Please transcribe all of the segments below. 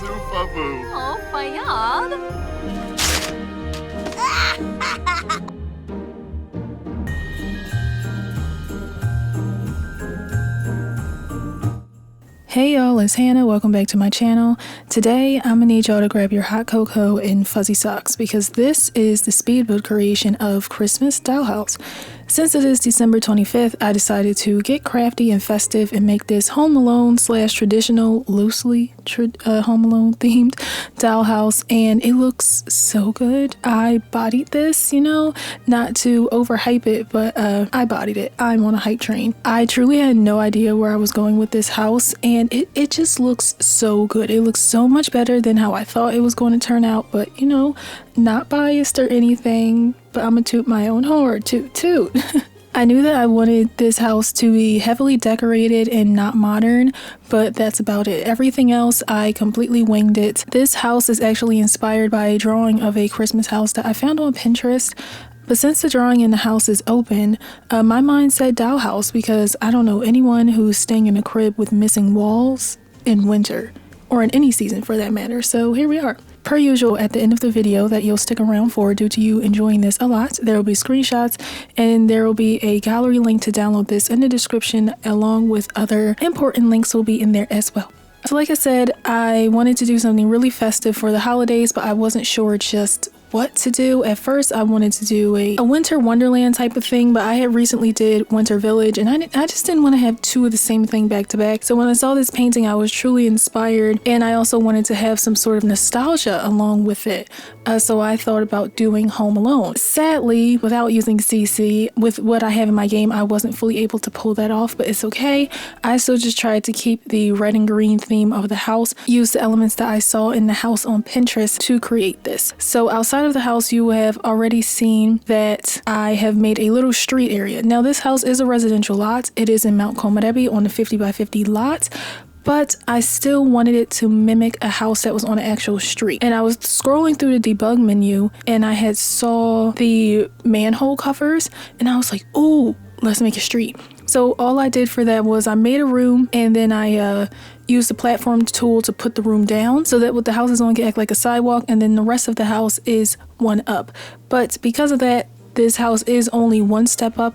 Oh, Fayad. Hey y'all, it's Hannah. Welcome back to my channel. Today, I'm gonna need y'all to grab your hot cocoa and fuzzy socks because this is the speed build creation of Christmas Dollhouse. Since it is December 25th, I decided to get crafty and festive and make this Home Alone / traditional, loosely Home Alone themed dollhouse, and it looks so good. I bodied this, not to overhype it, but I bodied it. I'm on a hype train. I truly had no idea where I was going with this house, and it just looks so good. It looks so much better than how I thought it was going to turn out, but not biased or anything, but I'm gonna toot my own horn, toot. I knew that I wanted this house to be heavily decorated and not modern, but that's about it. Everything else, I completely winged it. This house is actually inspired by a drawing of a Christmas house that I found on Pinterest. But since the drawing in the house is open, my mind said dollhouse because I don't know anyone who's staying in a crib with missing walls in winter, or in any season for that matter. So here we are. Per usual, at the end of the video that you'll stick around for due to you enjoying this a lot, there will be screenshots and there will be a gallery link to download this in the description, along with other important links will be in there as well. So like I said, I wanted to do something really festive for the holidays, but I wasn't sure just what to do. At first, I wanted to do a winter wonderland type of thing, but I had recently did winter village, and I just didn't want to have two of the same thing back to back. So when I saw this painting, I was truly inspired, and I also wanted to have some sort of nostalgia along with it. So I thought about doing Home Alone. Sadly, without using CC, with what I have in my game, I wasn't fully able to pull that off, but it's okay. I still just tried to keep the red and green theme of the house, use the elements that I saw in the house on Pinterest to create this. So outside of the house, you have already seen that I have made a little street area. Now this house is a residential lot. It is in Mount Komorebi on the 50 by 50 lot, but I still wanted it to mimic a house that was on an actual street. And I was scrolling through the debug menu and I had saw the manhole covers and I was like, oh, let's make a street. So all I did for that was I made a room and then I used the platform tool to put the room down so that what the house is on can act like a sidewalk, and then the rest of the house is one up. But because of that, this house is only one step up.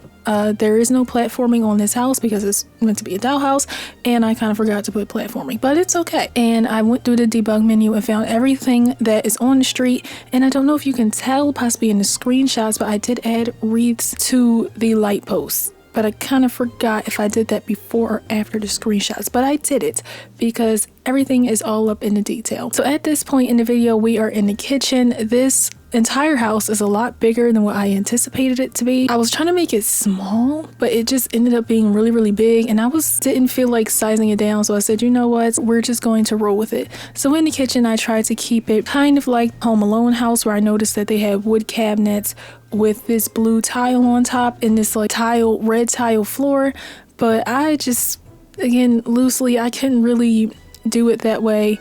There is no platforming on this house because it's meant to be a dollhouse, and I kind of forgot to put platforming, but it's okay. And I went through the debug menu and found everything that is on the street, and I don't know if you can tell possibly in the screenshots, but I did add wreaths to the light posts. But I kind of forgot if I did that before or after the screenshots, but I did it because everything is all up in the detail. So at this point in the video, we are in the kitchen. This entire house is a lot bigger than what I anticipated it to be. I was trying to make it small, but it just ended up being really, really big, and I didn't feel like sizing it down. So I said, you know what, we're just going to roll with it. So in the kitchen, I tried to keep it kind of like Home Alone house, where I noticed that they had wood cabinets with this blue tile on top and this like red tile floor. But I just, again, loosely, I couldn't really do it that way.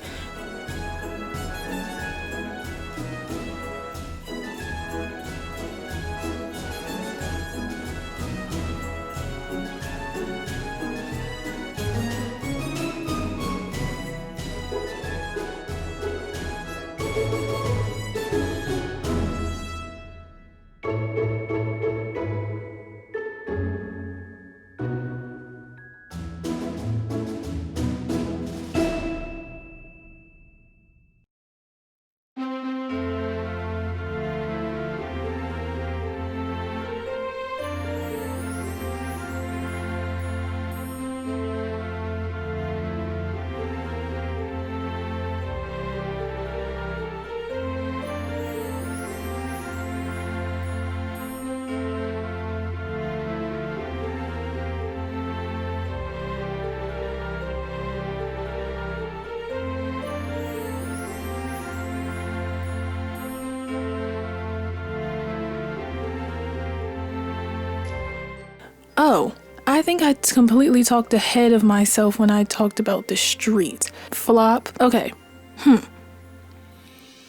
Oh, I think I completely talked ahead of myself when I talked about the street. Flop. Okay.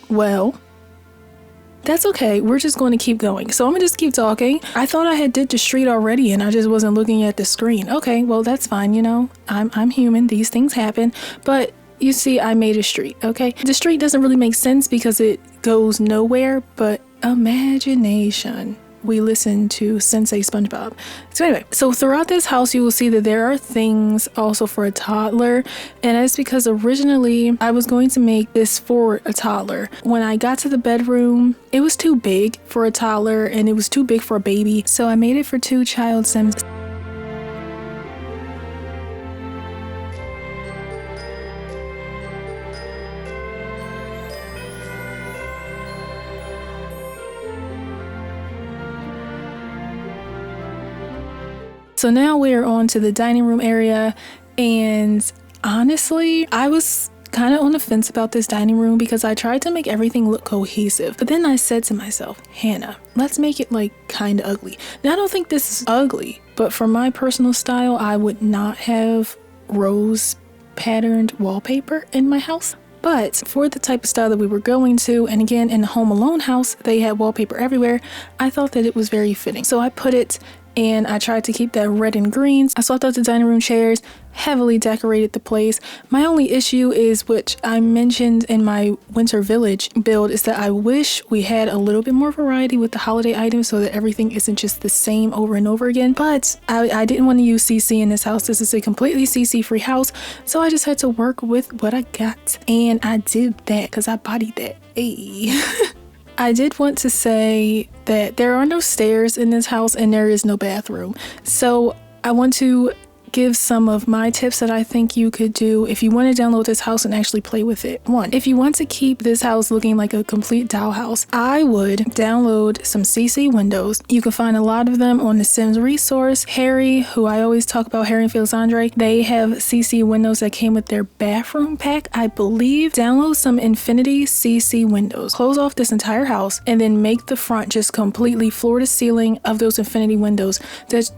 Well, that's okay. We're just going to keep going. So I'm gonna just keep talking. I thought I had did the street already and I just wasn't looking at the screen. Okay, well, that's fine. I'm human. These things happen. But you see I made a street, okay? The street doesn't really make sense because it goes nowhere, but imagination. We listen to Sensei SpongeBob. So anyway, so throughout this house, you will see that there are things also for a toddler. And that's because originally I was going to make this for a toddler. When I got to the bedroom, it was too big for a toddler and it was too big for a baby. So I made it for 2 child Sims. So now we're on to the dining room area, and honestly, I was kind of on the fence about this dining room because I tried to make everything look cohesive. But then I said to myself, Hannah, let's make it like kind of ugly. Now I don't think this is ugly, but for my personal style, I would not have rose patterned wallpaper in my house. But for the type of style that we were going to, and again in the Home Alone house, they had wallpaper everywhere, I thought that it was very fitting. So I put it, and I tried to keep that red and greens. I swapped out the dining room chairs, heavily decorated the place. My only issue is, which I mentioned in my Winter Village build, is that I wish we had a little bit more variety with the holiday items so that everything isn't just the same over and over again. But I didn't want to use CC in this house. This is a completely CC free house. So I just had to work with what I got. And I did that because I bodied that. Hey. I did want to say that there are no stairs in this house and there is no bathroom. So I want to give some of my tips that I think you could do if you want to download this house and actually play with it. 1, if you want to keep this house looking like a complete dollhouse, I would download some CC windows. You can find a lot of them on the Sims resource. Harry, who I always talk about, Harry and Felix Andre, they have CC windows that came with their bathroom pack, I believe. Download some Infinity CC windows. Close off this entire house and then make the front just completely floor to ceiling of those Infinity windows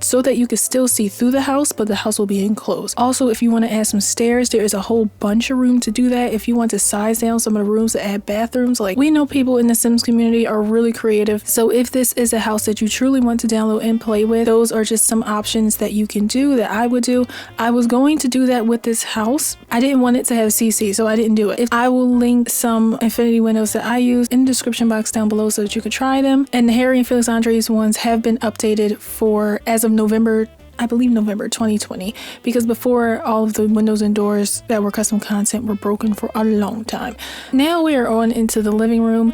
so that you can still see through the house, but the house will be enclosed. Also, if you want to add some stairs, there is a whole bunch of room to do that. If you want to size down some of the rooms to add bathrooms, like we know people in the Sims community are really creative. So if this is a house that you truly want to download and play with, those are just some options that you can do that I would do. I was going to do that with this house. I didn't want it to have CC, so I didn't do it. I will link some Infinity windows that I use in the description box down below so that you could try them. And the Harry and Felix Andre's ones have been updated for as of November 2020, because before all of the windows and doors that were custom content were broken for a long time. Now we are on into the living room.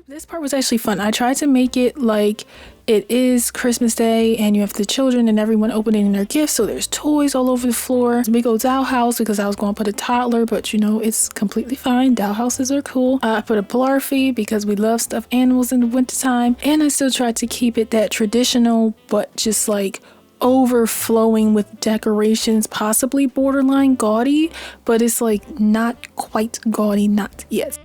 This part was actually fun. I tried to make it like it is Christmas Day and you have the children and everyone opening their gifts, so there's toys all over the floor. It's a big old dollhouse because I was going to put a toddler, but you know, it's completely fine. Dollhouses are cool. I put a Blarfy because we love stuffed animals in the wintertime, and I still tried to keep it that traditional, but just like overflowing with decorations, possibly borderline gaudy, but it's like not quite gaudy, not yet.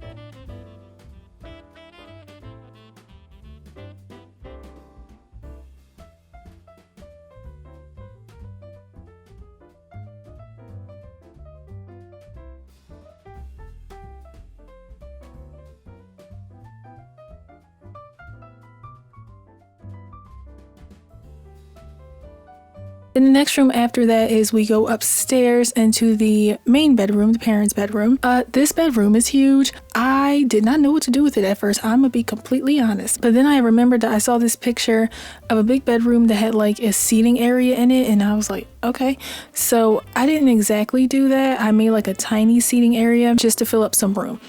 Then the next room after that is we go upstairs into the main bedroom, the parents' bedroom. This bedroom is huge. I did not know what to do with it at first. I'm gonna be completely honest. But then I remembered that I saw this picture of a big bedroom that had like a seating area in it, and I was like, okay. So I didn't exactly do that. I made like a tiny seating area just to fill up some room.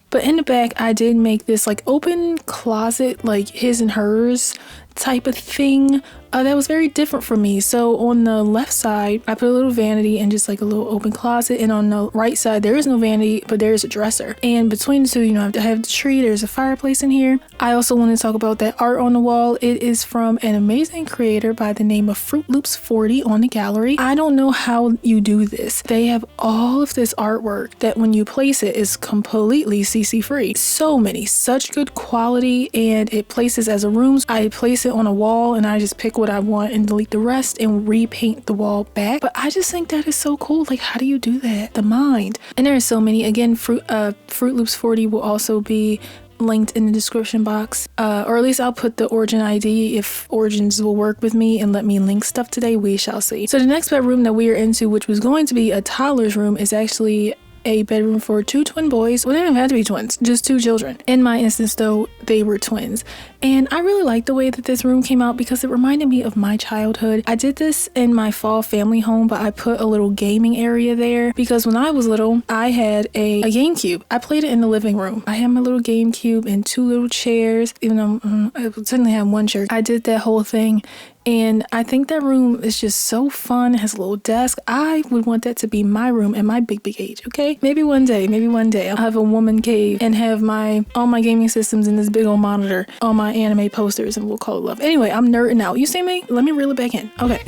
But in the back, I did make this like open closet, like his and hers type of thing. That was very different for me. So on the left side, I put a little vanity and just like a little open closet. And on the right side, there is no vanity, but there is a dresser. And between the two, you know, I have the tree, there's a fireplace in here. I also want to talk about that art on the wall. It is from an amazing creator by the name of Fruit Loops 40 on the gallery. I don't know how you do this. They have all of this artwork that when you place it is completely CC free. So many, such good quality, and it places as a room. I place it on a wall and I just pick what I want and delete the rest and repaint the wall back. But I just think that is so cool. Like, how do you do that? The mind. And there are so many. Again, Fruit Loops 40 will also be linked in the description box, or at least I'll put the origin ID if origins will work with me and let me link stuff today. We shall see. So the next bedroom that we are into, which was going to be a toddler's room, is actually a bedroom for 2 twin boys. Well, they didn't have to be twins, just 2 children. In my instance though, they were twins. And I really like the way that this room came out because it reminded me of my childhood. I did this in my fall family home, but I put a little gaming area there because when I was little, I had a GameCube. I played it in the living room. I had my little GameCube and 2 little chairs, even though I certainly had 1 chair. I did that whole thing. And I think that room is just so fun. It has a little desk. I would want that to be my room at my big age, okay? Maybe one day I'll have a woman cave and have all my gaming systems in this big old monitor, all my anime posters, and we'll call it love. Anyway, I'm nerding out. You see me? Let me reel it back in. Okay.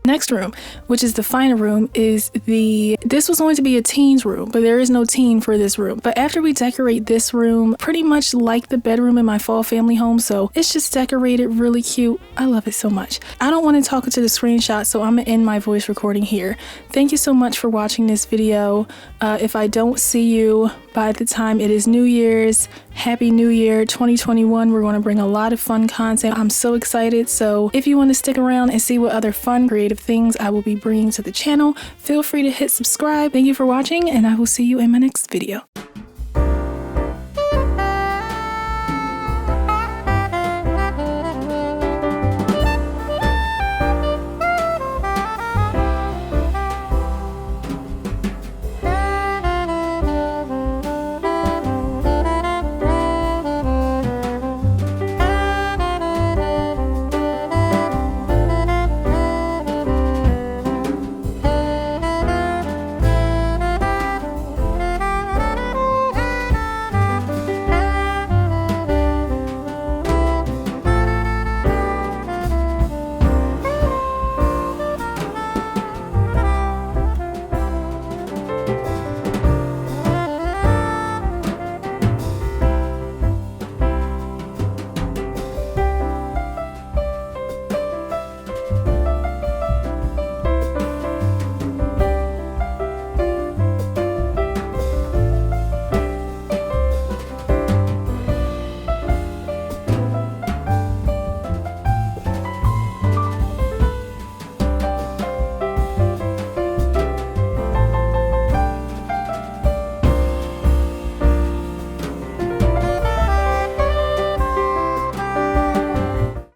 Next room, which is the final room, is this was going to be a teen's room, but there is no teen for this room. But after we decorate this room, pretty much like the bedroom in my fall family home, so it's just decorated really cute. I love it so much. I don't want to talk into the screenshot, so I'm gonna end my voice recording here. Thank you so much for watching this video. If I don't see you by the time it is New Year's, Happy New Year 2021. We're going to bring a lot of fun content. I'm so excited. So if you want to stick around and see what other fun, creative things I will be bringing to the channel, feel free to hit subscribe. Thank you for watching, and I will see you in my next video.